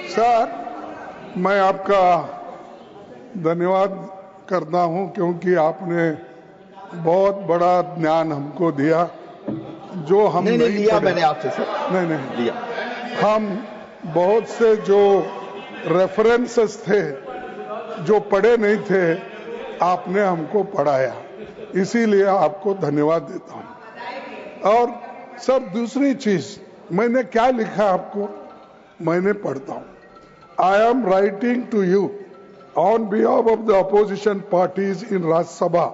Sir, मैं आपका धन्यवाद करता हूं क्योंकि आपने बहुत बड़ा ज्ञान हमको दिया जो हम नहीं लिया मैंने आपसे सर। नहीं लिया। हम बहुत से जो रेफरेंसेस थे जो पढ़े नहीं थे आपने हमको पढ़ाया, इसीलिए आपको धन्यवाद देता हूं। और सर दूसरी चीज मैंने क्या लिखा आपको मैंने पढ़ता हूं। I am writing to you on behalf of the opposition parties in Rajya Sabha.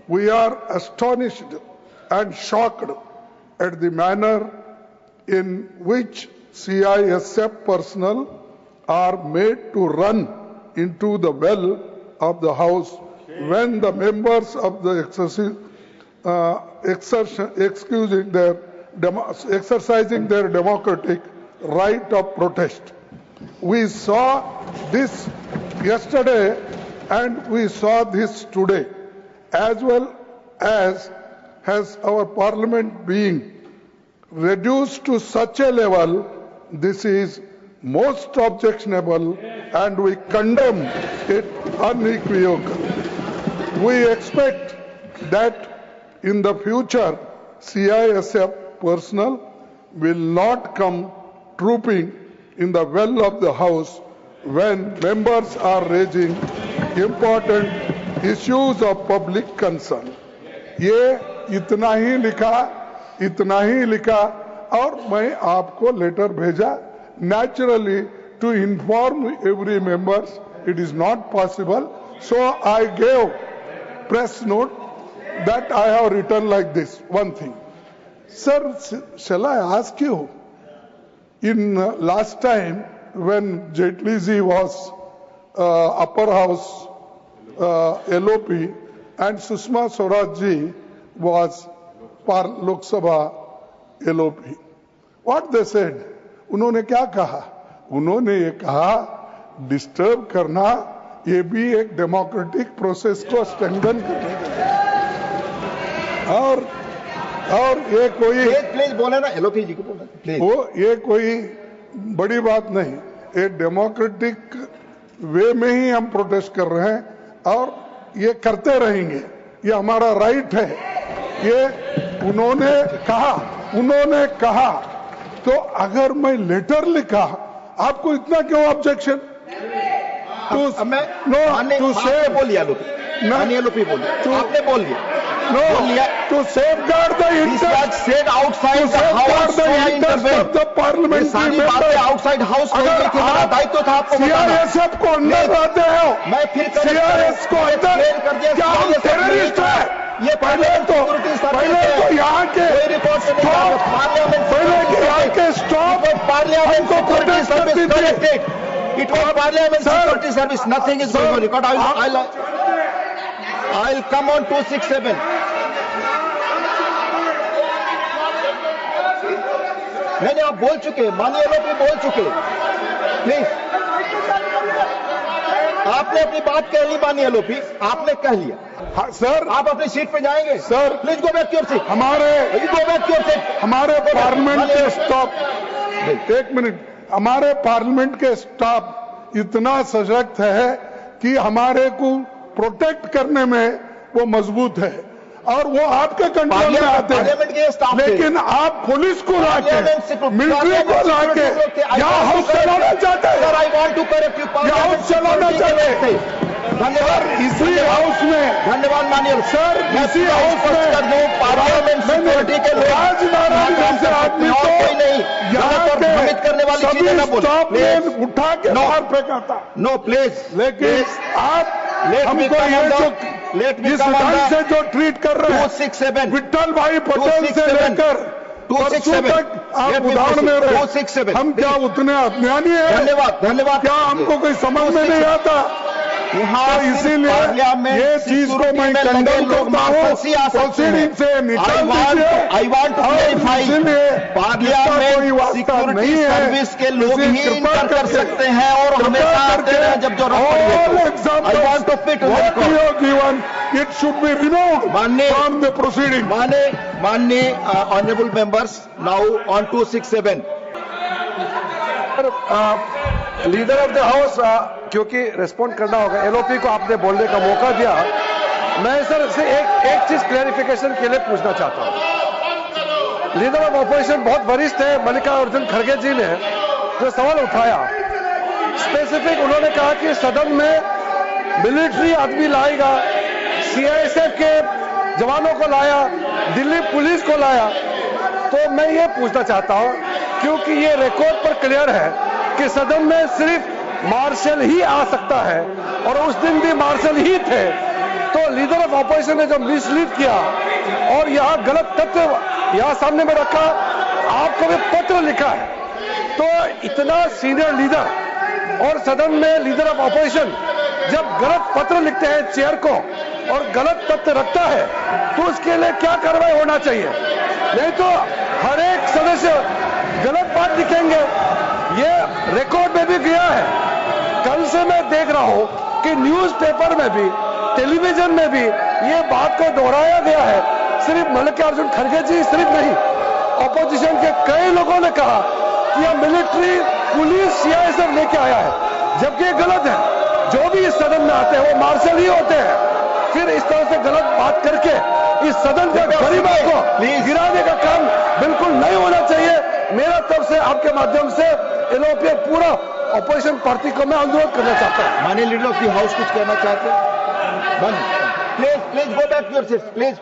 We are astonished and shocked at the manner in which CISF personnel are made to run into the well of the House when the members of the exercising their democratic right of protest. We saw this yesterday and we saw this today, as well as has our parliament being reduced to such a level. This is most objectionable and we condemn it unequivocally. We expect that in the future CISF personnel will not come trooping in the well of the House when members are raising important issues of public concern. ये इतना ही लिखा और मैं आपको letter भेजा। Naturally, to inform every members, it is not possible. So I gave press note that I have written like this. One thing, sir, shall I ask you? In last time when Jaitley ji was upper house LOP and Sushma Swaraj ji was Lok Sabha LOP, what they said? उन्होंने क्या कहा? उन्होंने ये कहा disturb करना ये भी एक डेमोक्रेटिक प्रोसेस को स्ट्रेंथन करने का और ये कोई प्लीज बोले ना एलओपी जी को बोले वो ये कोई बड़ी बात नहीं। ये डेमोक्रेटिक वे में ही हम प्रोटेस्ट कर रहे हैं और ये करते रहेंगे, ये हमारा राइट है। ये उन्होंने कहा तो अगर मैं लेटर लिखा आपको इतना क्यों ऑब्जेक्शन? टू सेव बोलिए आपने बोल दिया to safeguard the interest said outside the house of the parliament. सारी बातें outside house में हुई थी, मेरा दायित्व था आपको बताना। CISF को अंदर लाते हो, मैं फिर CISF को अंदर क्या हम टेररिस्ट है? ये पहले तो यहाँ के स्टॉप पार्लियामेंट को protest service corrected. It was Parliament Security Service. Nothing is going on record. I'll come on 267. नहीं आप बोल चुके, माननीय एलओपी बोल चुके। प्लीज आपने अपनी बात कह ली, माननीय एलओपी आपने कह लिया। सर आप अपनी सीट पे जाएंगे। Sir please go back your seat. हमारे पार्लियामेंट के स्टाफ, एक मिनट, हमारे पार्लियामेंट के स्टाफ इतना सशक्त है कि हमारे को प्रोटेक्ट करने में वो मजबूत है और वो आपके कंट्रोल में आते हैं। लेकिन आप पुलिस को लाके, मिलिट्री को लाके यहाँ हाउस चलाना चाहते हैं, हाउस चलाना चाहते हैं। धन्यवाद। इसी हाउस में धन्यवाद माननीय सर, इसी हाउस में पार्लियामेंट सिक्योरिटी के राजनारायण जैसे आदमी को यहाँ के करने वाली चीजें ना बोले, उठा के बाहर फेंका था। नो प्लीज, लेकिन आप हमको ये जो जिस ढंग से जो ट्रीट कर रहे हैं 267 विट्ठल भाई पटेल से लेकर 267 आप उदाहरण दे रहे हैं। हम क्या उतने अज्ञानी हैं? धन्यवाद। क्या हमको कोई समझ में नहीं आता? यहाँ इसीलिए ये चीज को मैं कंडेम करता हूँ, प्रोसीडिंग से निकाल दीजिए। I want to clarify, parliament security service के लोग ही इंटर कर सकते हैं और हमेशा आते हैं जब जरूरत पड़े। I want to fit given it should be removed from the proceeding. माननीय honourable members, now on 267 leader of the house क्योंकि रिस्पॉन्ड करना होगा, एलओपी को आपने बोलने का मौका दिया। मैं सर से एक चीज क्लैरिफिकेशन के लिए पूछना चाहता हूं। लीडर ऑफ ऑपोजिशन बहुत वरिष्ठ है मल्लिकार्जुन खड़गे जी ने जो सवाल उठाया, स्पेसिफिक उन्होंने कहा कि सदन में मिलिट्री आदमी लाएगा, सीआईएसएफ के जवानों को लाया, दिल्ली पुलिस को लाया। तो मैं ये पूछना चाहता हूं, क्योंकि ये रिकॉर्ड पर क्लियर है कि सदन में सिर्फ मार्शल ही आ सकता है और उस दिन भी मार्शल ही थे। तो लीडर ऑफ ऑपोजिशन ने जो मिसलीड किया और यहां गलत तथ्य यहां सामने में रखा, आपको भी पत्र लिखा है, तो इतना सीनियर लीडर और सदन में लीडर ऑफ ऑपोजिशन जब गलत पत्र लिखते हैं चेयर को और गलत तथ्य रखता है तो उसके लिए क्या कार्रवाई होना चाहिए? नहीं तो हर एक सदस्य गलत बात लिखेंगे। ये रिकॉर्ड में भी गया है। कल से मैं देख रहा हूं कि न्यूज़पेपर में भी, टेलीविजन में भी ये बात को दोहराया गया है। सिर्फ मल्लिकार्जुन खड़गे जी सिर्फ नहीं, ऑपोजिशन के कई लोगों ने कहा कि यह मिलिट्री पुलिस सीआईएसएफ लेके आया है, जबकि ये गलत है। जो भी इस सदन में आते हैं वो मार्शल ही होते हैं। फिर इस तरह से गलत बात करके इस सदन के गरीबों को गिराने का काम बिल्कुल नहीं होना चाहिए। मेरा तरफ से आपके माध्यम से एलओपी पूरा ऑपोजिशन पार्टी को मैं अनुरोध करना चाहता हूं। माननीय लीडर ऑफ द हाउस कुछ कहना चाहते हैं? Please go back your seat, please.